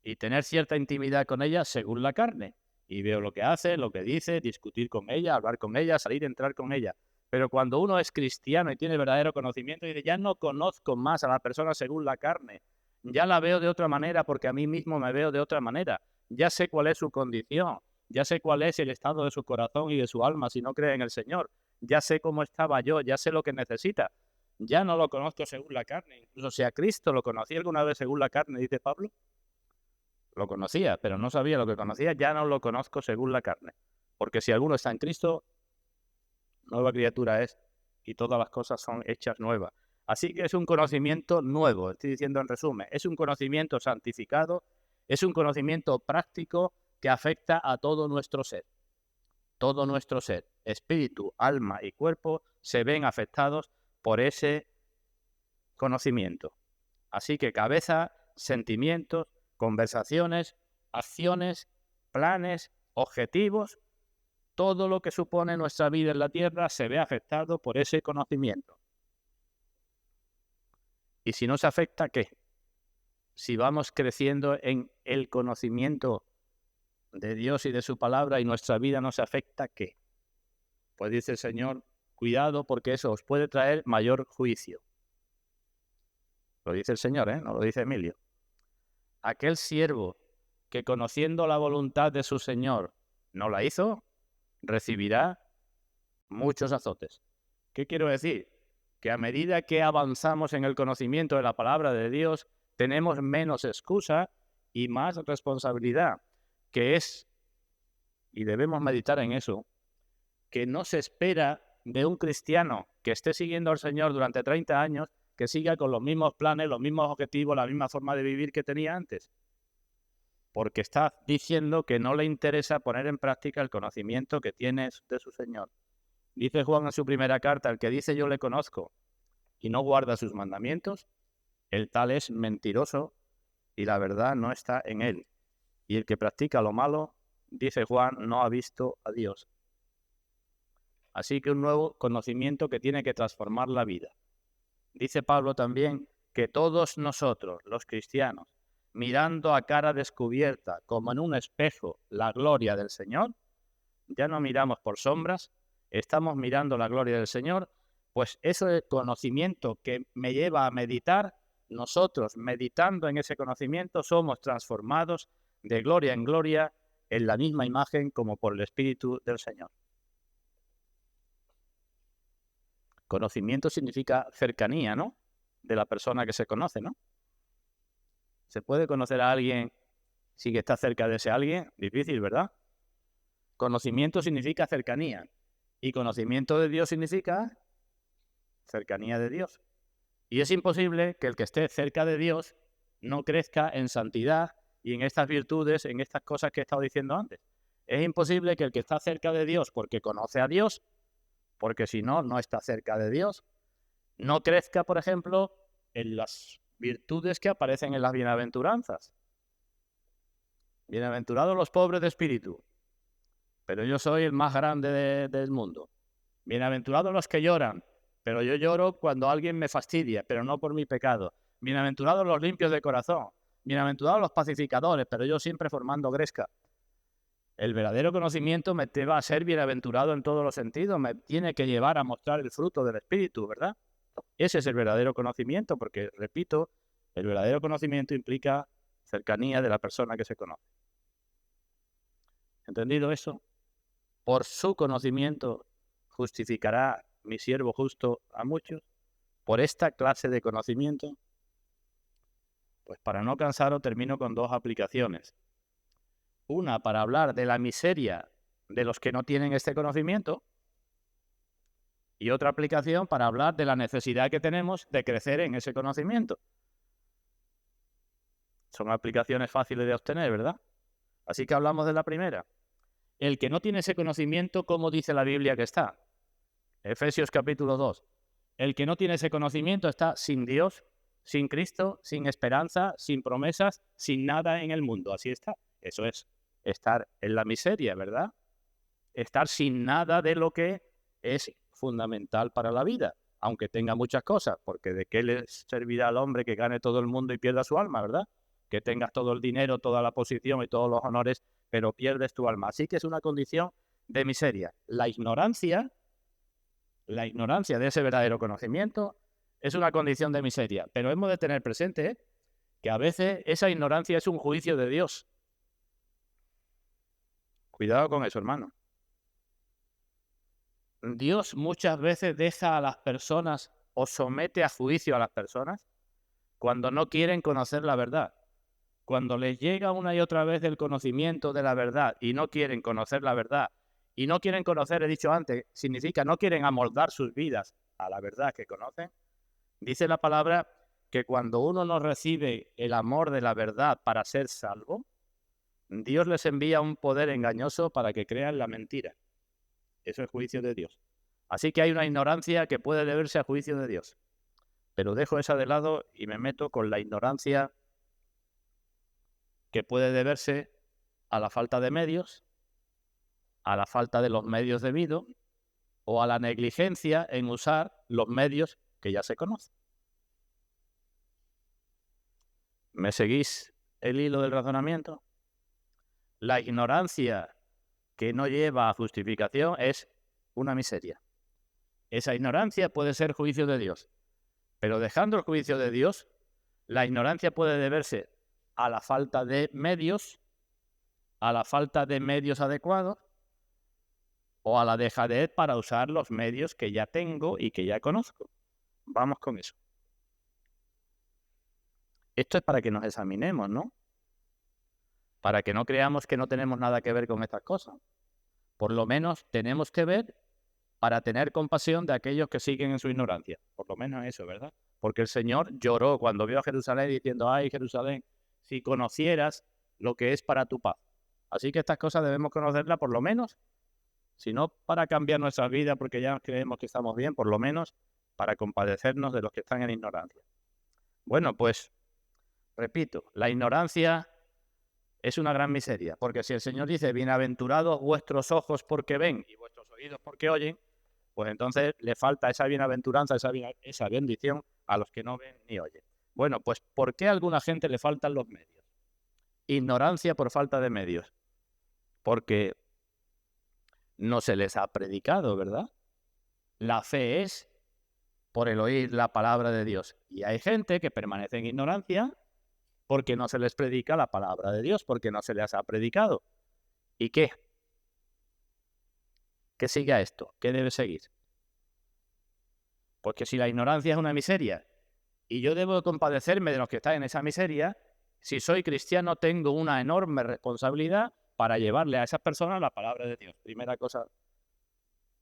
y tener cierta intimidad con ella según la carne. Y veo lo que hace, lo que dice, discutir con ella, hablar con ella, salir, entrar con ella. Pero cuando uno es cristiano y tiene verdadero conocimiento, dice, ya no conozco más a la persona según la carne. Ya la veo de otra manera porque a mí mismo me veo de otra manera. Ya sé cuál es su condición. Ya sé cuál es el estado de su corazón y de su alma si no cree en el Señor. Ya sé cómo estaba yo, ya sé lo que necesita. Ya no lo conozco según la carne. Incluso si a Cristo lo conocí alguna vez según la carne, dice Pablo, lo conocía, pero no sabía lo que conocía, ya no lo conozco según la carne. Porque si alguno está en Cristo, nueva criatura es, y todas las cosas son hechas nuevas. Así que es un conocimiento nuevo, estoy diciendo en resumen, es un conocimiento santificado, es un conocimiento práctico que afecta a todo nuestro ser. Todo nuestro ser, espíritu, alma y cuerpo, se ven afectados por ese conocimiento. Así que cabeza, sentimientos, conversaciones, acciones, planes, objetivos, todo lo que supone nuestra vida en la tierra se ve afectado por ese conocimiento. Y si no se afecta, ¿qué? Si vamos creciendo en el conocimiento de Dios y de su palabra y nuestra vida no se afecta, ¿qué? Pues dice el Señor, cuidado porque eso os puede traer mayor juicio. Lo dice el Señor, no lo dice Emilio. Aquel siervo que conociendo la voluntad de su Señor no la hizo, recibirá muchos azotes. ¿Qué quiero decir? que a medida que avanzamos en el conocimiento de la palabra de Dios, tenemos menos excusa y más responsabilidad, que es, y debemos meditar en eso, que no se espera de un cristiano que esté siguiendo al Señor durante 30 años, que siga con los mismos planes, los mismos objetivos, la misma forma de vivir que tenía antes. Porque está diciendo que no le interesa poner en práctica el conocimiento que tiene de su Señor. Dice Juan en su primera carta, el que dice yo le conozco y no guarda sus mandamientos, el tal es mentiroso y la verdad no está en él. Y el que practica lo malo, dice Juan, no ha visto a Dios. Así que un nuevo conocimiento que tiene que transformar la vida. Dice Pablo también que todos nosotros, los cristianos, mirando a cara descubierta, como en un espejo, la gloria del Señor, ya no miramos por sombras, estamos mirando la gloria del Señor, pues ese conocimiento que me lleva a meditar, nosotros meditando en ese conocimiento somos transformados de gloria en gloria en la misma imagen como por el Espíritu del Señor. Conocimiento significa cercanía, ¿no? De la persona que se conoce, ¿no? ¿Se puede conocer a alguien sin que está cerca de ese alguien? Difícil, ¿verdad? Conocimiento significa cercanía. Y conocimiento de Dios significa cercanía de Dios. Y es imposible que el que esté cerca de Dios no crezca en santidad y en estas virtudes, en estas cosas que he estado diciendo antes. Es imposible que el que está cerca de Dios porque conoce a Dios, porque si no, no está cerca de Dios, no crezca, por ejemplo, en las virtudes que aparecen en las bienaventuranzas. Bienaventurados los pobres de espíritu, pero yo soy el más grande del mundo. Bienaventurados los que lloran, pero yo lloro cuando alguien me fastidia, pero no por mi pecado. Bienaventurados los limpios de corazón. Bienaventurados los pacificadores, pero yo siempre formando gresca. El verdadero conocimiento me lleva a ser bienaventurado en todos los sentidos, me tiene que llevar a mostrar el fruto del Espíritu, ¿verdad? Ese es el verdadero conocimiento, porque, repito, el verdadero conocimiento implica cercanía de la persona que se conoce. ¿Entendido eso? Por su conocimiento justificará mi siervo justo a muchos. Por esta clase de conocimiento, pues para no cansaros termino con dos aplicaciones. Una para hablar de la miseria de los que no tienen este conocimiento y otra aplicación para hablar de la necesidad que tenemos de crecer en ese conocimiento. Son aplicaciones fáciles de obtener, ¿verdad? Así que hablamos de la primera. El que no tiene ese conocimiento, ¿cómo dice la Biblia que está? Efesios capítulo 2. El que no tiene ese conocimiento está sin Dios, sin Cristo, sin esperanza, sin promesas, sin nada en el mundo. Así está. Eso es estar en la miseria, ¿verdad? Estar sin nada de lo que es fundamental para la vida, aunque tenga muchas cosas, porque ¿de qué le servirá al hombre que gane todo el mundo y pierda su alma, verdad? Que tengas todo el dinero, toda la posición y todos los honores, pero pierdes tu alma. Así que es una condición de miseria. La ignorancia de ese verdadero conocimiento es una condición de miseria, pero hemos de tener presente que a veces esa ignorancia es un juicio de Dios. Cuidado con eso, hermano. Dios muchas veces deja a las personas o somete a juicio a las personas cuando no quieren conocer la verdad. Cuando les llega una y otra vez el conocimiento de la verdad y no quieren conocer la verdad, y no quieren conocer, he dicho antes, significa no quieren amoldar sus vidas a la verdad que conocen. Dice la palabra que cuando uno no recibe el amor de la verdad para ser salvo, Dios les envía un poder engañoso para que crean la mentira. Eso es juicio de Dios. Así que hay una ignorancia que puede deberse a juicio de Dios. Pero dejo esa de lado y me meto con la ignorancia que puede deberse a la falta de medios, a la falta de los medios debidos o a la negligencia en usar los medios que ya se conocen. ¿Me seguís el hilo del razonamiento? La ignorancia que no lleva a justificación es una miseria. Esa ignorancia puede ser juicio de Dios, pero dejando el juicio de Dios, la ignorancia puede deberse a la falta de medios adecuados o a la dejadez para usar los medios que ya tengo y que ya conozco. vamos con eso. Esto es para que nos examinemos, ¿no? Para que no creamos que no tenemos nada que ver con estas cosas. Por lo menos tenemos que ver para tener compasión de aquellos que siguen en su ignorancia. Por lo menos eso, ¿verdad? Porque el Señor lloró cuando vio a Jerusalén diciendo, ay, Jerusalén, si conocieras lo que es para tu paz. Así que estas cosas debemos conocerlas por lo menos, si no para cambiar nuestra vida porque ya creemos que estamos bien, por lo menos para compadecernos de los que están en ignorancia. Bueno, pues, repito, la ignorancia es una gran miseria, porque si el Señor dice, bienaventurados vuestros ojos porque ven y vuestros oídos porque oyen, pues entonces le falta esa bienaventuranza, esa bendición a los que no ven ni oyen. Bueno, pues ¿por qué a alguna gente le faltan los medios? Ignorancia por falta de medios. Porque no se les ha predicado, ¿verdad? La fe es por el oír la palabra de Dios. Y hay gente que permanece en ignorancia porque no se les predica la palabra de Dios, porque no se les ha predicado. ¿Y qué? ¿Qué siga esto? ¿Qué debe seguir? Porque si la ignorancia es una miseria y yo debo compadecerme de los que están en esa miseria, si soy cristiano tengo una enorme responsabilidad para llevarle a esas personas la palabra de Dios. Primera cosa,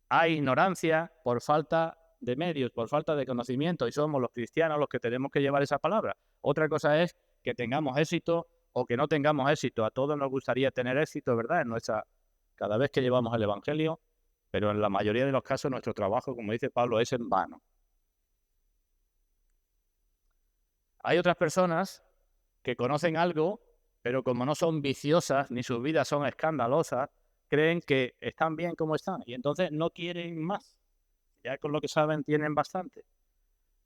hay ignorancia por falta de medios, por falta de conocimiento, y somos los cristianos los que tenemos que llevar esa palabra. Otra cosa es que tengamos éxito o que no tengamos éxito. A todos nos gustaría tener éxito, ¿verdad? Cada vez que llevamos el Evangelio, pero en la mayoría de los casos nuestro trabajo, como dice Pablo, es en vano. Hay otras personas que conocen algo, pero como no son viciosas ni sus vidas son escandalosas, creen que están bien como están y entonces no quieren más. Ya con lo que saben tienen bastante.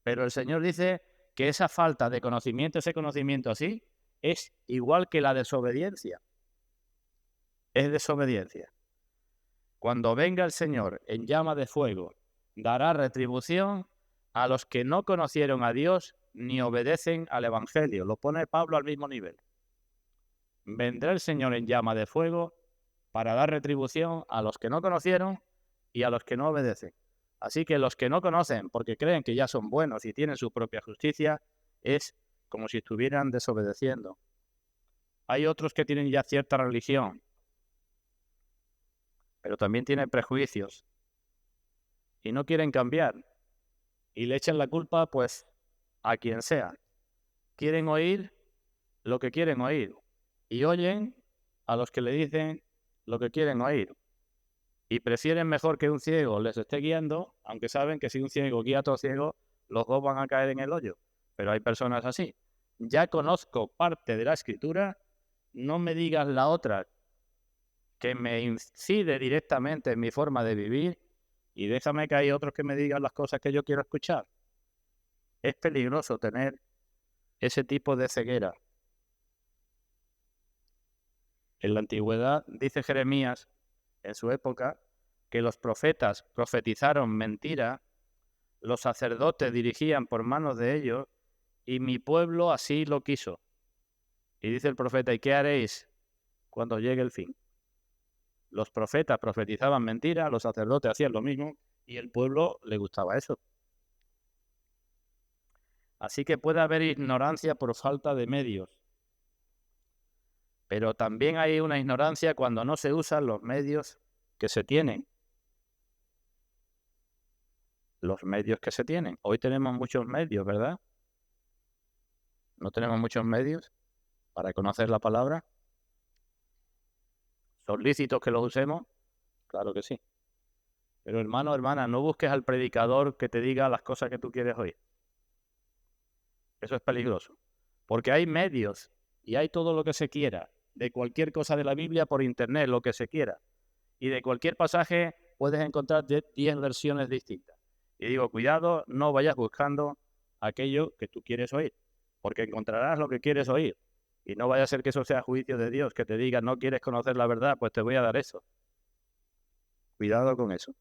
Pero el Señor dice que esa falta de conocimiento, ese conocimiento así, es igual que la desobediencia. Es desobediencia. Cuando venga el Señor en llama de fuego, dará retribución a los que no conocieron a Dios ni obedecen al Evangelio. Lo pone Pablo al mismo nivel. Vendrá el Señor en llama de fuego para dar retribución a los que no conocieron y a los que no obedecen. Así que los que no conocen porque creen que ya son buenos y tienen su propia justicia, es como si estuvieran desobedeciendo. Hay otros que tienen ya cierta religión, pero también tienen prejuicios y no quieren cambiar y le echan la culpa pues a quien sea. Quieren oír lo que quieren oír y oyen a los que le dicen lo que quieren oír. Y prefieren mejor que un ciego les esté guiando, aunque saben que si un ciego guía a otro ciego, los dos van a caer en el hoyo. Pero hay personas así. Ya conozco parte de la Escritura, no me digas la otra que me incide directamente en mi forma de vivir y déjame que hay otros que me digan las cosas que yo quiero escuchar. Es peligroso tener ese tipo de ceguera. En la antigüedad, dice Jeremías, en su época, que los profetas profetizaron mentira, los sacerdotes dirigían por manos de ellos, y mi pueblo así lo quiso. Y dice el profeta, ¿y qué haréis cuando llegue el fin? Los profetas profetizaban mentira, los sacerdotes hacían lo mismo, y el pueblo le gustaba eso. Así que puede haber ignorancia por falta de medios. Pero también hay una ignorancia cuando no se usan los medios que se tienen. Los medios que se tienen. Hoy tenemos muchos medios, ¿verdad? ¿No tenemos muchos medios para conocer la palabra? ¿Son lícitos que los usemos? Claro que sí. Pero hermano, hermana, no busques al predicador que te diga las cosas que tú quieres oír. Eso es peligroso. Porque hay medios y hay todo lo que se quiera. De cualquier cosa de la Biblia por internet, lo que se quiera. Y de cualquier pasaje puedes encontrar 10 versiones distintas. Y digo, cuidado, no vayas buscando aquello que tú quieres oír, porque encontrarás lo que quieres oír. Y no vaya a ser que eso sea juicio de Dios, que te diga, no quieres conocer la verdad, pues te voy a dar eso. Cuidado con eso.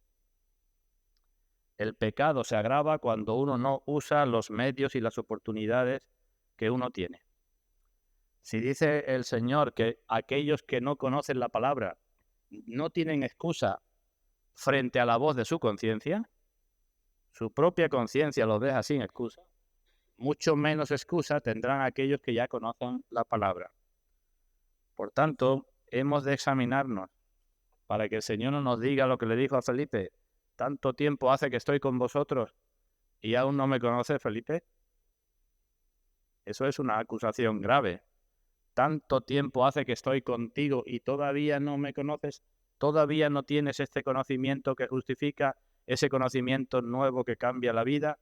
El pecado se agrava cuando uno no usa los medios y las oportunidades que uno tiene. Si dice el Señor que aquellos que no conocen la palabra no tienen excusa frente a la voz de su conciencia, su propia conciencia los deja sin excusa, mucho menos excusa tendrán aquellos que ya conocen la palabra. Por tanto, hemos de examinarnos para que el Señor no nos diga lo que le dijo a Felipe: tanto tiempo hace que estoy con vosotros y aún no me conoces, Felipe. Eso es una acusación grave. Tanto tiempo hace que estoy contigo y todavía no me conoces, todavía no tienes este conocimiento que justifica, ese conocimiento nuevo que cambia la vida.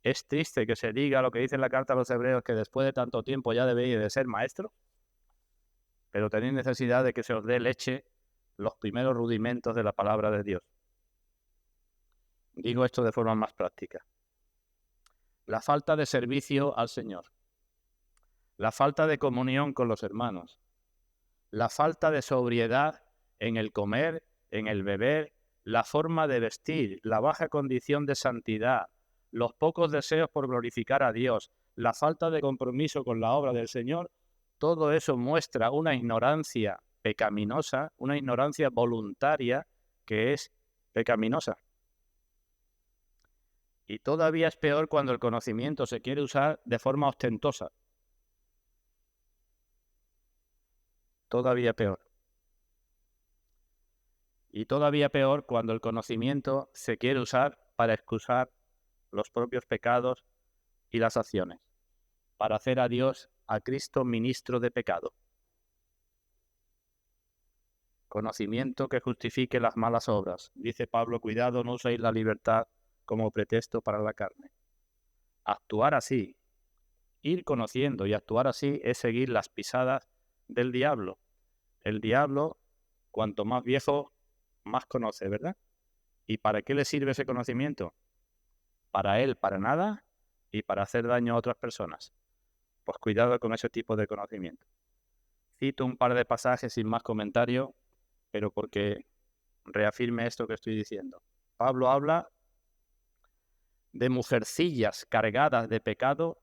Es triste que se diga lo que dice en la carta a los hebreos, que después de tanto tiempo ya debéis de ser maestros, pero tenéis necesidad de que se os dé leche, los primeros rudimentos de la palabra de Dios. Digo esto de forma más práctica. La falta de servicio al Señor, la falta de comunión con los hermanos, la falta de sobriedad en el comer, en el beber, la forma de vestir, la baja condición de santidad, los pocos deseos por glorificar a Dios, la falta de compromiso con la obra del Señor, todo eso muestra una ignorancia pecaminosa, una ignorancia voluntaria que es pecaminosa. Y todavía es peor cuando el conocimiento se quiere usar de forma ostentosa. Todavía peor. Y todavía peor cuando el conocimiento se quiere usar para excusar los propios pecados y las acciones, para hacer a Dios, a Cristo, ministro de pecado. Conocimiento que justifique las malas obras. Dice Pablo: cuidado, no uséis la libertad como pretexto para la carne. Actuar así, ir conociendo y actuar así es seguir las pisadas del diablo. El diablo, cuanto más viejo, más conoce, ¿verdad? ¿Y para qué le sirve ese conocimiento? Para él, para nada, y para hacer daño a otras personas. Pues cuidado con ese tipo de conocimiento. Cito un par de pasajes sin más comentario, pero porque reafirme esto que estoy diciendo. Pablo habla de mujercillas cargadas de pecado,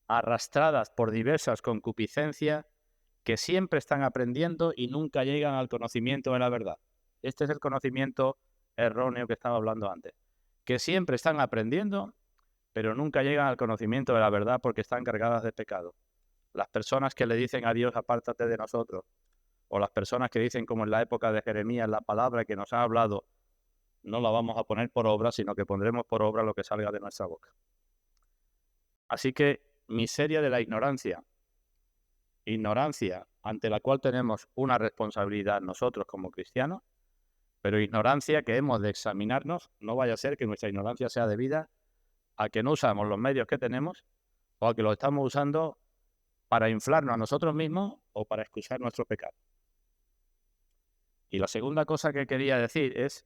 arrastradas por diversas concupiscencias, que siempre están aprendiendo y nunca llegan al conocimiento de la verdad. Este es el conocimiento erróneo que estaba hablando antes. Que siempre están aprendiendo, pero nunca llegan al conocimiento de la verdad porque están cargadas de pecado. Las personas que le dicen a Dios: apártate de nosotros, o las personas que dicen, como en la época de Jeremías, la palabra que nos ha hablado no la vamos a poner por obra, sino que pondremos por obra lo que salga de nuestra boca. Así que miseria de la ignorancia ante la cual tenemos una responsabilidad nosotros como cristianos, pero ignorancia que hemos de examinarnos. No vaya a ser que nuestra ignorancia sea debida a que no usamos los medios que tenemos, o a que los estamos usando para inflarnos a nosotros mismos o para excusar nuestro pecado. Y la segunda cosa que quería decir es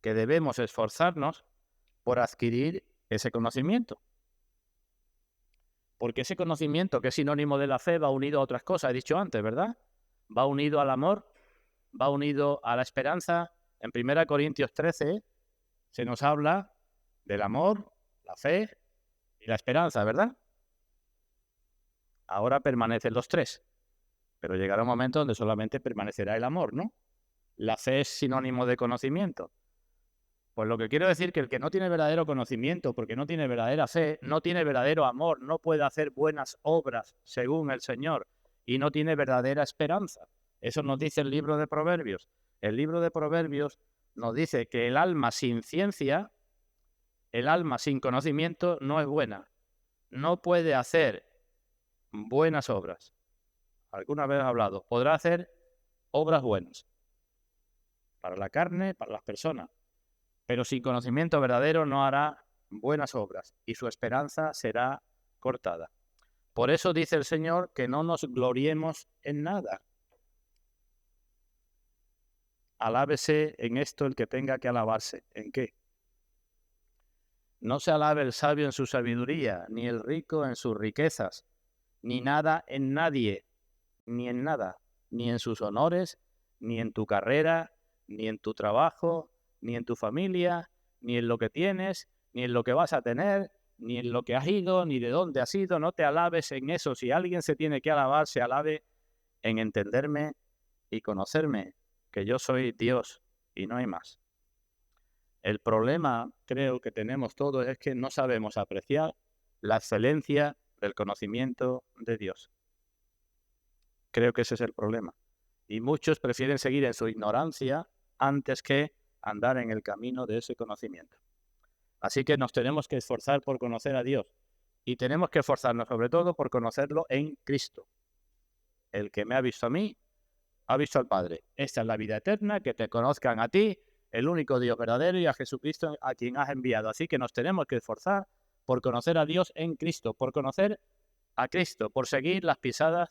que debemos esforzarnos por adquirir ese conocimiento. Porque ese conocimiento, que es sinónimo de la fe, va unido a otras cosas, he dicho antes, ¿verdad? Va unido al amor, va unido a la esperanza. En 1 Corintios 13 se nos habla del amor, la fe y la esperanza, ¿verdad? Ahora permanecen los tres, pero llegará un momento donde solamente permanecerá el amor, ¿no? La fe es sinónimo de conocimiento. Pues lo que quiero decir es que el que no tiene verdadero conocimiento, porque no tiene verdadera fe, no tiene verdadero amor, no puede hacer buenas obras según el Señor y no tiene verdadera esperanza. Eso nos dice el libro de Proverbios. El libro de Proverbios nos dice que el alma sin ciencia, el alma sin conocimiento no es buena. No puede hacer buenas obras. Alguna vez he hablado, podrá hacer obras buenas para la carne, para las personas, pero sin conocimiento verdadero no hará buenas obras y su esperanza será cortada. Por eso dice el Señor que no nos gloriemos en nada. Alábese en esto el que tenga que alabarse. ¿En qué? No se alabe el sabio en su sabiduría, ni el rico en sus riquezas, ni nada en nadie, ni en nada, ni en sus honores, ni en tu carrera, ni en tu trabajo, ni en tu familia, ni en lo que tienes, ni en lo que vas a tener, ni en lo que has ido, ni de dónde has ido. No te alabes en eso. Si alguien se tiene que alabar, se alabe en entenderme y conocerme, que yo soy Dios y no hay más. El problema, creo que tenemos todos, es que no sabemos apreciar la excelencia del conocimiento de Dios. Creo que ese es el problema. Y muchos prefieren seguir en su ignorancia antes que andar en el camino de ese conocimiento. Así que nos tenemos que esforzar por conocer a Dios. Y tenemos que esforzarnos sobre todo por conocerlo en Cristo. El que me ha visto a mí, ha visto al Padre. Esta es la vida eterna, que te conozcan a ti, el único Dios verdadero, y a Jesucristo a quien has enviado. Así que nos tenemos que esforzar por conocer a Dios en Cristo, por conocer a Cristo, por seguir las pisadas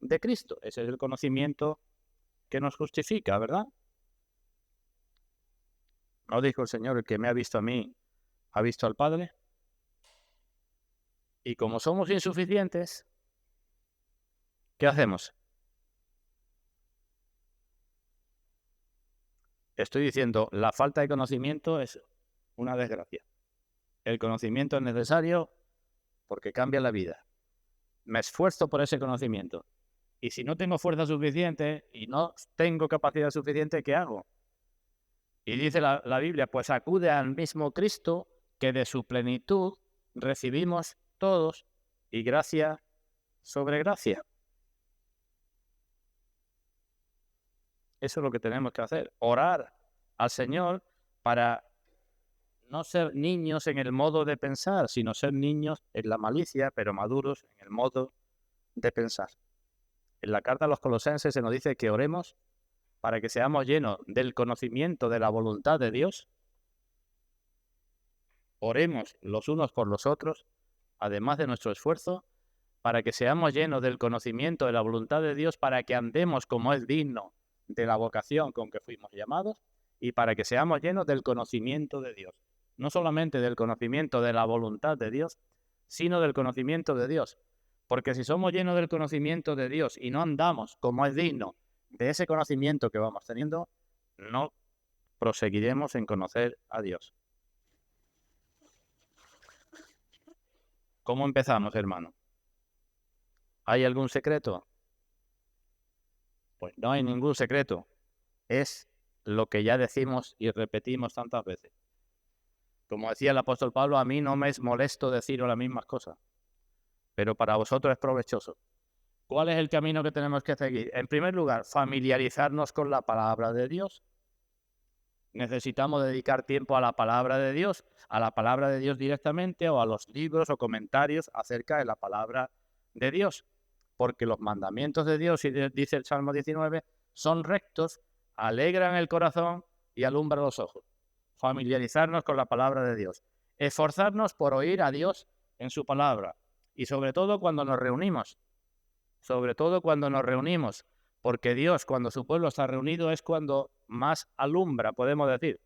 de Cristo. Ese es el conocimiento que nos justifica, ¿verdad? ¿No dijo el Señor, el que me ha visto a mí, ha visto al Padre? Y como somos insuficientes, ¿qué hacemos? Estoy diciendo, la falta de conocimiento es una desgracia. El conocimiento es necesario porque cambia la vida. Me esfuerzo por ese conocimiento. Y si no tengo fuerza suficiente y no tengo capacidad suficiente, ¿qué hago? Y dice la Biblia, pues acude al mismo Cristo, que de su plenitud recibimos todos, y gracia sobre gracia. Eso es lo que tenemos que hacer, orar al Señor para no ser niños en el modo de pensar, sino ser niños en la malicia, pero maduros en el modo de pensar. En la carta a los Colosenses se nos dice que oremos para que seamos llenos del conocimiento de la voluntad de Dios. Oremos los unos por los otros, además de nuestro esfuerzo, para que seamos llenos del conocimiento de la voluntad de Dios, para que andemos como es digno de la vocación con que fuimos llamados, y para que seamos llenos del conocimiento de Dios. No solamente del conocimiento de la voluntad de Dios, sino del conocimiento de Dios. Porque si somos llenos del conocimiento de Dios y no andamos como es digno de ese conocimiento que vamos teniendo, no proseguiremos en conocer a Dios. ¿Cómo empezamos, hermano? ¿Hay algún secreto? Pues no hay ningún secreto. Es lo que ya decimos y repetimos tantas veces. Como decía el apóstol Pablo, a mí no me es molesto deciros las mismas cosas, pero para vosotros es provechoso. ¿Cuál es el camino que tenemos que seguir? En primer lugar, familiarizarnos con la palabra de Dios. Necesitamos dedicar tiempo a la palabra de Dios directamente, o a los libros o comentarios acerca de la palabra de Dios. Porque los mandamientos de Dios, y dice el Salmo 19, son rectos, alegran el corazón y alumbran los ojos. Familiarizarnos con la palabra de Dios. Esforzarnos por oír a Dios en su palabra. Y sobre todo cuando nos reunimos. Porque Dios, cuando su pueblo está reunido, es cuando más alumbra, podemos decir.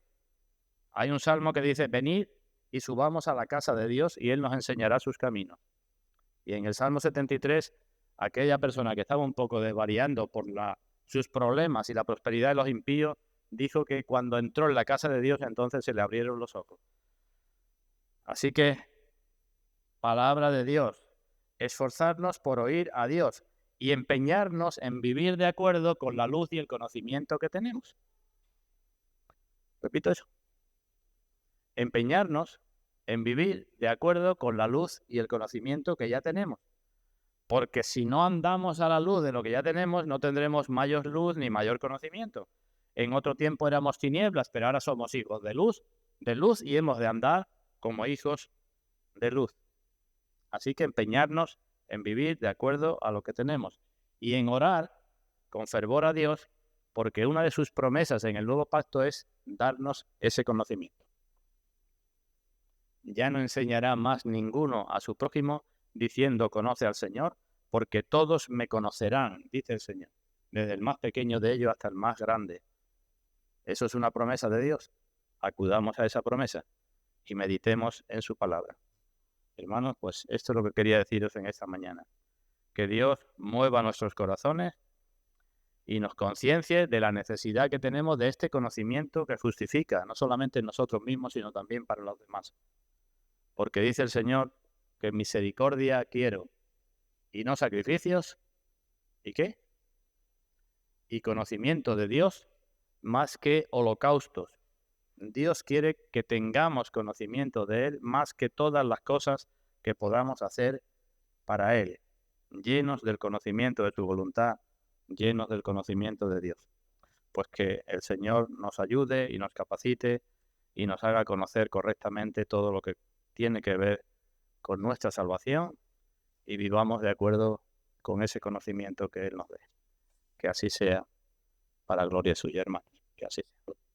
Hay un salmo que dice, venid y subamos a la casa de Dios y Él nos enseñará sus caminos. Y en el Salmo 73, aquella persona que estaba un poco desvariando por sus problemas y la prosperidad de los impíos, dijo que cuando entró en la casa de Dios, entonces se le abrieron los ojos. Así que, palabra de Dios, esforzarnos por oír a Dios y empeñarnos en vivir de acuerdo con la luz y el conocimiento que tenemos. Repito eso. Empeñarnos en vivir de acuerdo con la luz y el conocimiento que ya tenemos. Porque si no andamos a la luz de lo que ya tenemos, no tendremos mayor luz ni mayor conocimiento. En otro tiempo éramos tinieblas, pero ahora somos hijos de luz y hemos de andar como hijos de luz. Así que empeñarnos en vivir de acuerdo a lo que tenemos y en orar con fervor a Dios, porque una de sus promesas en el nuevo pacto es darnos ese conocimiento. Ya no enseñará más ninguno a su prójimo diciendo conoce al Señor, porque todos me conocerán, dice el Señor, desde el más pequeño de ellos hasta el más grande. Eso es una promesa de Dios. Acudamos a esa promesa y meditemos en su palabra. Hermanos, pues esto es lo que quería deciros en esta mañana. Que Dios mueva nuestros corazones y nos conciencie de la necesidad que tenemos de este conocimiento que justifica, no solamente en nosotros mismos, sino también para los demás. Porque dice el Señor que misericordia quiero y no sacrificios. ¿Y qué? Y conocimiento de Dios más que holocaustos. Dios quiere que tengamos conocimiento de Él más que todas las cosas que podamos hacer para Él, llenos del conocimiento de tu voluntad, llenos del conocimiento de Dios. Pues que el Señor nos ayude y nos capacite y nos haga conocer correctamente todo lo que tiene que ver con nuestra salvación y vivamos de acuerdo con ese conocimiento que Él nos dé. Que así sea, para gloria suya, hermanos. Que así sea.